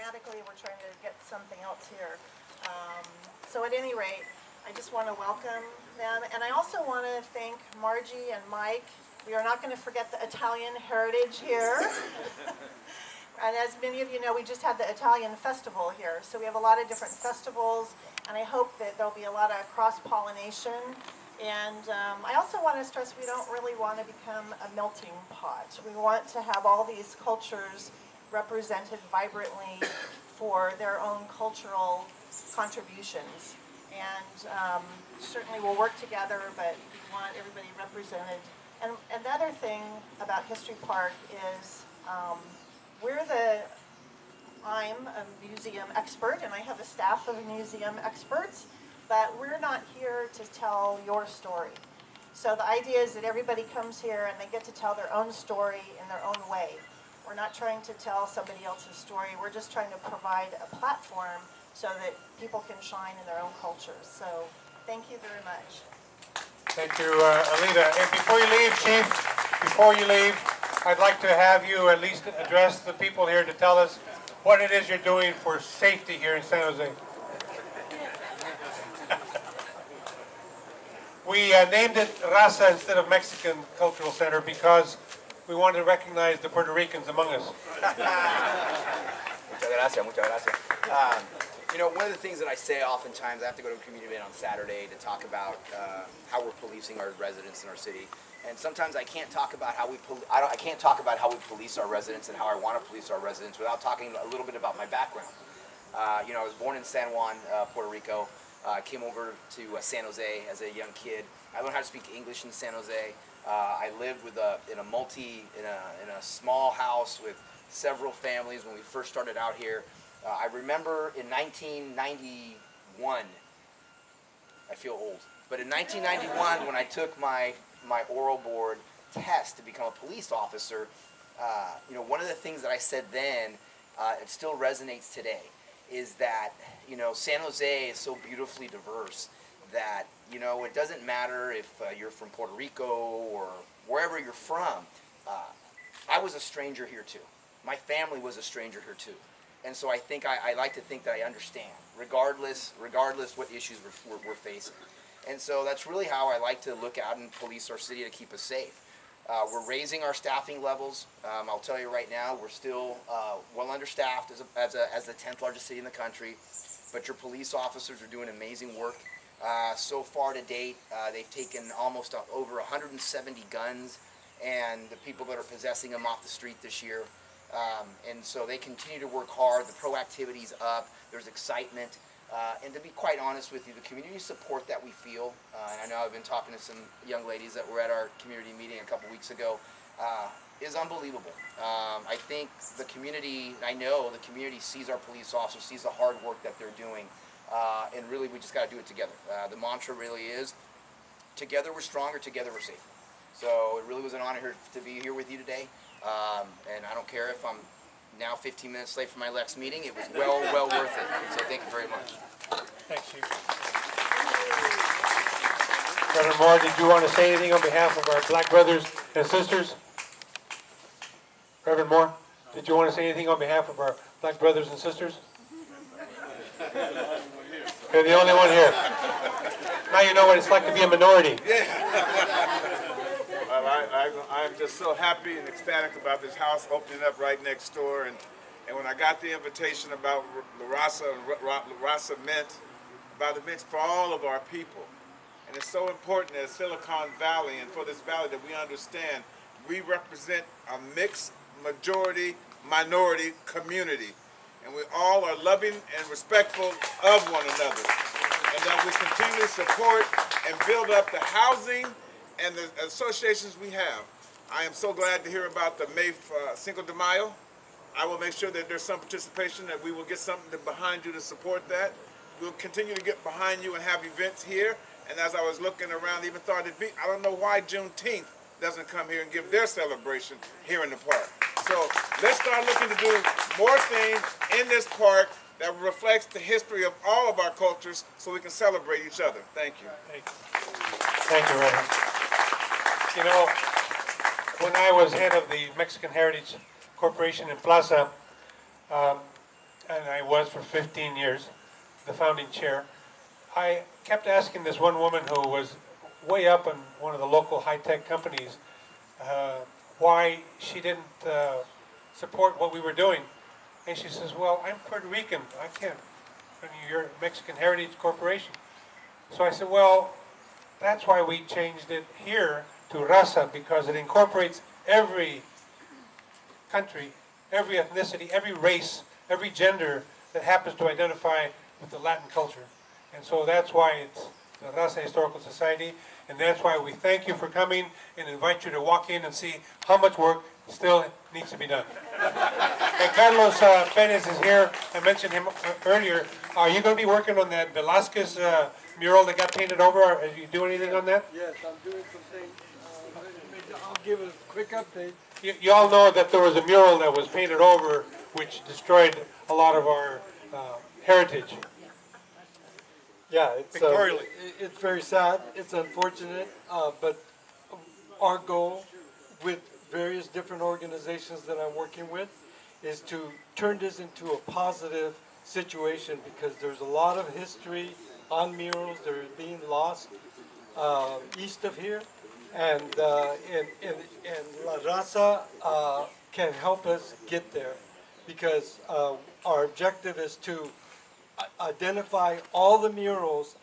dramatically. We're trying to get something else here. So at any rate, I just want to welcome them. And I also want to thank Margie and Mike. We are not going to forget the Italian heritage here. And as many of you know, we just had the Italian festival here. So we have a lot of different festivals, and I hope that there'll be a lot of cross-pollination. And I also want to stress we don't really want to become a melting pot. We want to have all these cultures represented vibrantly for their own cultural contributions. And certainly we'll work together, but we want everybody represented. And the other thing about History Park is I'm a museum expert, and I have a staff of museum experts, but we're not here to tell your story. So the idea is that everybody comes here and they get to tell their own story in their own way. We're not trying to tell somebody else's story. We're just trying to provide a platform so that people can shine in their own cultures. So thank you very much. Thank you, Alida. And before you leave, Chief, before you leave, I'd like to have you at least address the people here to tell us what it is you're doing for safety here in San Jose. We named it Raza instead of Mexican Cultural Center because we wanted to recognize the Puerto Ricans among us. Muchas gracias. You know, one of the things that I say oftentimes, I have to go to a community event on Saturday to talk about how we're policing our residents in our city. And sometimes I can't talk about how we police our residents and how I want to police our residents without talking a little bit about my background. You know, I was born in San Juan, Puerto Rico. I came over to San Jose as a young kid. I learned how to speak English in San Jose. I lived with in a small house with several families when we first started out here. I remember in 1991, I feel old, but in 1991 when I took my oral board test to become a police officer, you know, one of the things that I said then, it still resonates today, is that, you know, San Jose is so beautifully diverse that, you know, it doesn't matter if you're from Puerto Rico or wherever you're from. I was a stranger here too. My family was a stranger here too. And so I think I like to think that I understand, regardless what issues we're facing. And so that's really how I like to look out and police our city to keep us safe. We're raising our staffing levels. I'll tell you right now, we're still well understaffed as the 10th largest city in the country, but your police officers are doing amazing work. So far to date, they've taken almost over 170 guns and the people that are possessing them off the street this year. And so they continue to work hard. The proactivity's up. There's excitement. And to be quite honest with you, the community support that we feel, and I know I've been talking to some young ladies that were at our community meeting a couple weeks ago, is unbelievable. I think the community, I know the community sees our police officers, sees the hard work that they're doing, and really we just got to do it together. The mantra really is, together we're stronger, together we're safer. So it really was an honor to be here with you today. And I don't care if I'm now 15 minutes late for my next meeting. It was well worth it. So thank you very much. Thanks, Chief. Reverend Moore, did you want to say anything on behalf of our black brothers and sisters? Reverend Moore, did you want to say anything on behalf of our black brothers and sisters? You're the only one here. Now you know what it's like to be a minority. I'm just so happy and ecstatic about this house opening up right next door. And when I got the invitation about Raza meant, about it meant for all of our people. And it's so important that Silicon Valley and for this valley that we understand we represent a mixed majority minority community. And we all are loving and respectful of one another. And that we continue to support and build up the housing and the associations we have. I am so glad to hear about the May Cinco de Mayo. I will make sure that there's some participation, that we will get something behind you to support that. We'll continue to get behind you and have events here. And as I was looking around, even thought it'd be, I don't know why Juneteenth doesn't come here and give their celebration here in the park. So let's start looking to do more things in this park that reflects the history of all of our cultures so we can celebrate each other. Thank you. Thank you, Reverend. You know, when I was head of the Mexican Heritage Corporation in Plaza, and was for 15 years, the founding chair, I kept asking this one woman who was way up in one of the local high-tech companies why she didn't support what we were doing. And she says, well, I'm Puerto Rican. I can't. I mean, you're a Mexican Heritage Corporation. So I said, well, that's why we changed it here to Raza, because it incorporates every country, every ethnicity, every race, every gender that happens to identify with the Latin culture. And so that's why it's the Raza Historical Society, and that's why we thank you for coming and invite you to walk in and see how much work still needs to be done. And Carlos Perez is here. I mentioned him earlier. Are you going to be working on that Velasquez mural that got painted over? Are you doing anything on that? Yes, I'm doing something. I'll give a quick update. You all know that there was a mural that was painted over, which destroyed a lot of our heritage. Yeah, Pictorially. it's very sad. It's unfortunate, but our goal with various different organizations that I'm working with is to turn this into a positive situation, because there's a lot of history on murals that are being lost east of here, and La Raza can help us get there, because our objective is to identify all the murals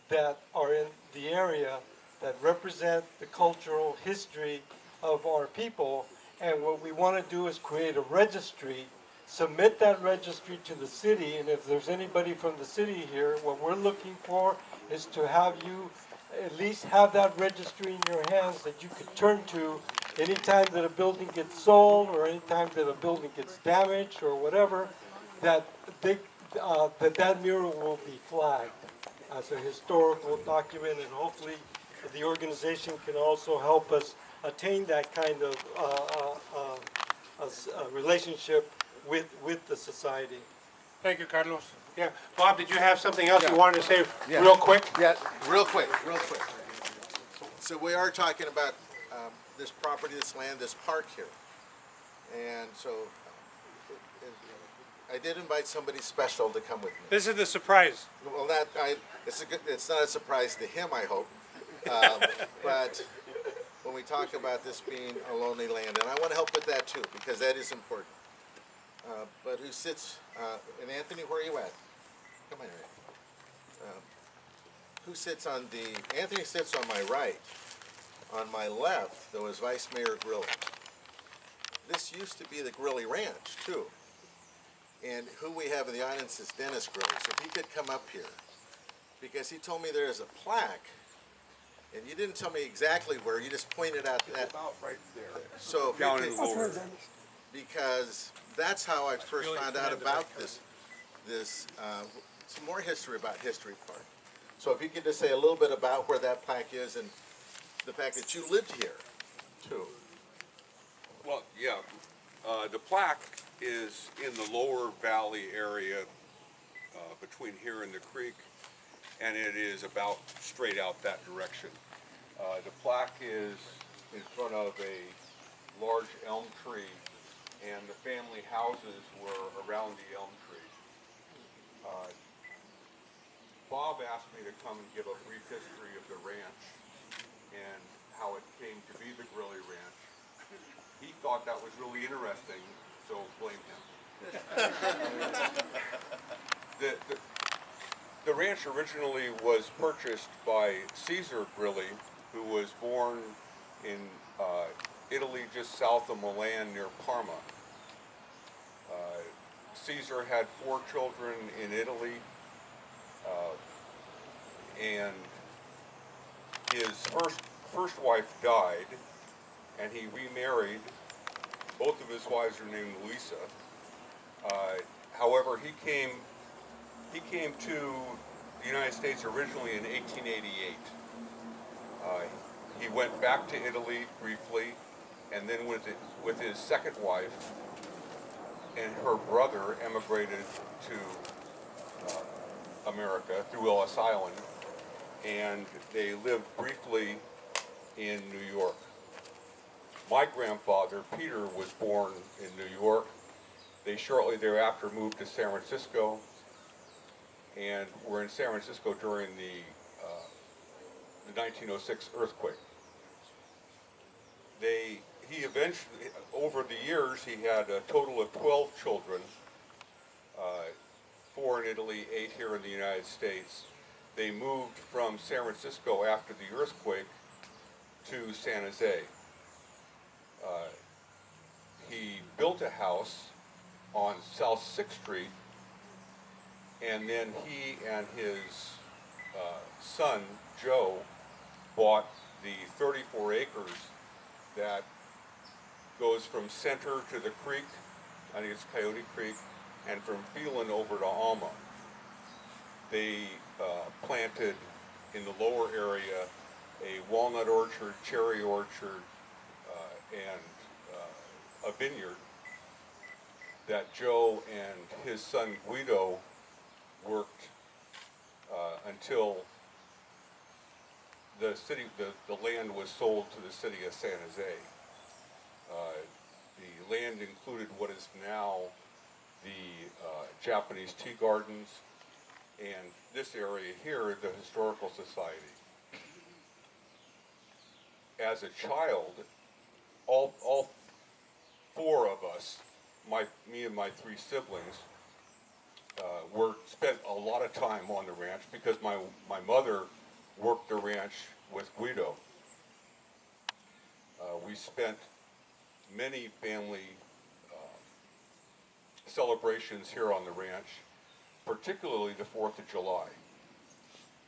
that are in the area that represent the cultural history of our people. And what we want to do is create a registry, submit that registry to the city, and if there's anybody from the city here, what we're looking for is to have you at least have that registry in your hands that you could turn to anytime that a building gets sold or anytime that a building gets damaged or whatever, that that mural will be flagged as a historical document, and hopefully the organization can also help us attain that kind of relationship with the society. Thank you, Carlos. Yeah, Bob, did you have something else you wanted to say real quick? Yeah, real quick. So we are talking about this property, this land, this park here. And so I did invite somebody special to come with me. This is the surprise. Well, it's not a surprise to him, I hope. But when we talk about this being a lonely land, and I want to help with that too, because that is important. But who sits, and Anthony, where are you at? Come on here. Who sits on Anthony sits on my right. On my left, there was Vice Mayor Grilly. This used to be the Grilly Ranch, too. And who we have in the audience is Dennis Grilly. So if he could come up here, because he told me there is a plaque, and you didn't tell me exactly where, you just pointed out that. About right there. So if Down you in could, lower. because that's how I first found out about some more history about History Park. So if you could just say a little bit about where that plaque is and the fact that you lived here, too. Well, yeah, the plaque is in the lower valley area between here and the creek, and it is about straight out that direction. The plaque is in front of a large elm tree, and the family houses were around the elm tree. Bob asked me to come and give a brief history of the ranch and how it came to be the Grilly Ranch. He thought that was really interesting, so blame him. The ranch originally was purchased by Caesar Grilly, who was born in Italy just south of Milan near Parma. Caesar had 4 children in Italy, and his first wife died, and he remarried. Both of his wives are named Luisa. However, he came to the United States originally in 1888. He went back to Italy briefly, and then with his second wife and her brother emigrated to America through Ellis Island, and they lived briefly in New York. My grandfather, Peter, was born in New York, They shortly thereafter moved to San Francisco and were in San Francisco during the 1906 earthquake. He eventually, over the years, he had a total of 12 children, 4 in Italy, 8 here in the United States. They moved from San Francisco after the earthquake to San Jose. He built a house on South 6th Street, and then he and his son, Joe, bought the 34 acres that goes from Center to the creek, I think it's Coyote Creek, and from Phelan over to Alma. They planted in the lower area a walnut orchard, cherry orchard, and a vineyard that Joe and his son Guido worked until the land was sold to the city of San Jose. The land included what is now the Japanese tea gardens, and this area here, the Historical Society. As a child, all 4 of us, me and my 3 siblings, spent a lot of time on the ranch because my mother worked the ranch with Guido. We spent many family celebrations here on the ranch, particularly the 4th of July,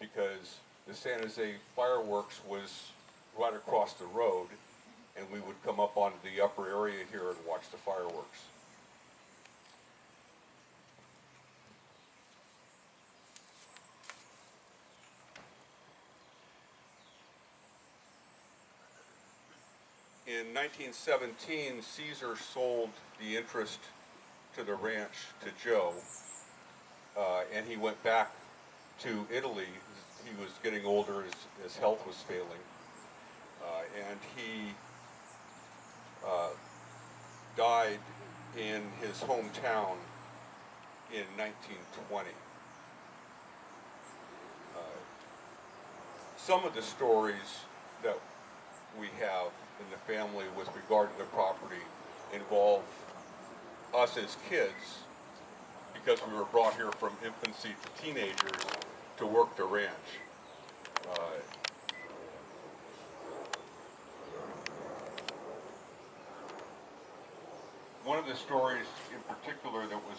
because the San Jose fireworks was right across the road, and we would come up onto the upper area here and watch the fireworks. In 1917, Caesar sold the interest to the ranch to Joe, and he went back to Italy. He was getting older, his health was failing, and he died in his hometown in 1920. Some of the stories that we have in the family with regard to the property involve us as kids, because we were brought here from infancy to teenagers to work the ranch. One of the stories in particular that was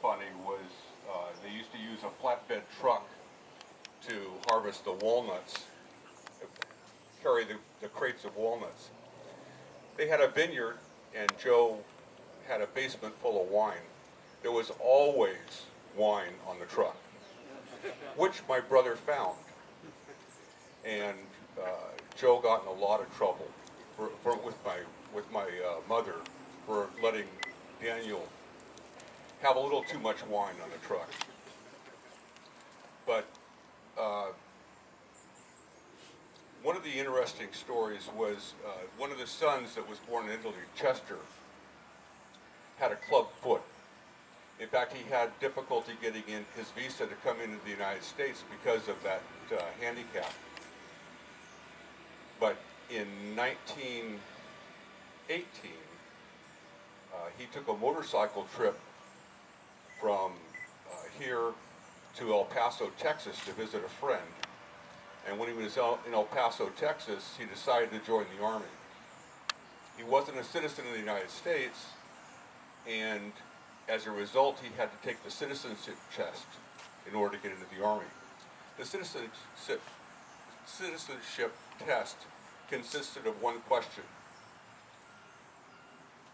funny was they used to use a flatbed truck to harvest the walnuts, carry the crates of walnuts. They had a vineyard, and Joe had a basement full of wine. There was always wine on the truck, which my brother found. And Joe got in a lot of trouble with my mother for letting Daniel have a little too much wine on the truck. But one of the interesting stories was one of the sons that was born in Italy, Chester, had a club foot. In fact, he had difficulty getting in his visa to come into the United States because of that handicap. But in 1918, he took a motorcycle trip from here to El Paso, Texas to visit a friend. And when he was in El Paso, Texas, he decided to join the Army. He wasn't a citizen of the United States, and as a result, he had to take the citizenship test in order to get into the Army. The citizenship test consisted of one question: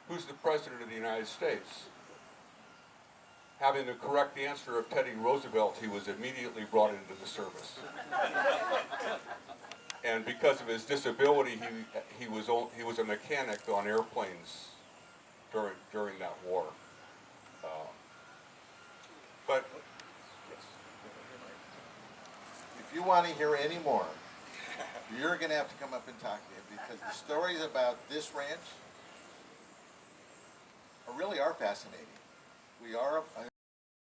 who's the President of the United States? Having the correct answer of Teddy Roosevelt, he was immediately brought into the service. And because of his disability, he was a mechanic on airplanes during that war. But yes. If you want to hear any more, you're going to have to come up and talk to him, because the stories about this ranch really are fascinating. we are, I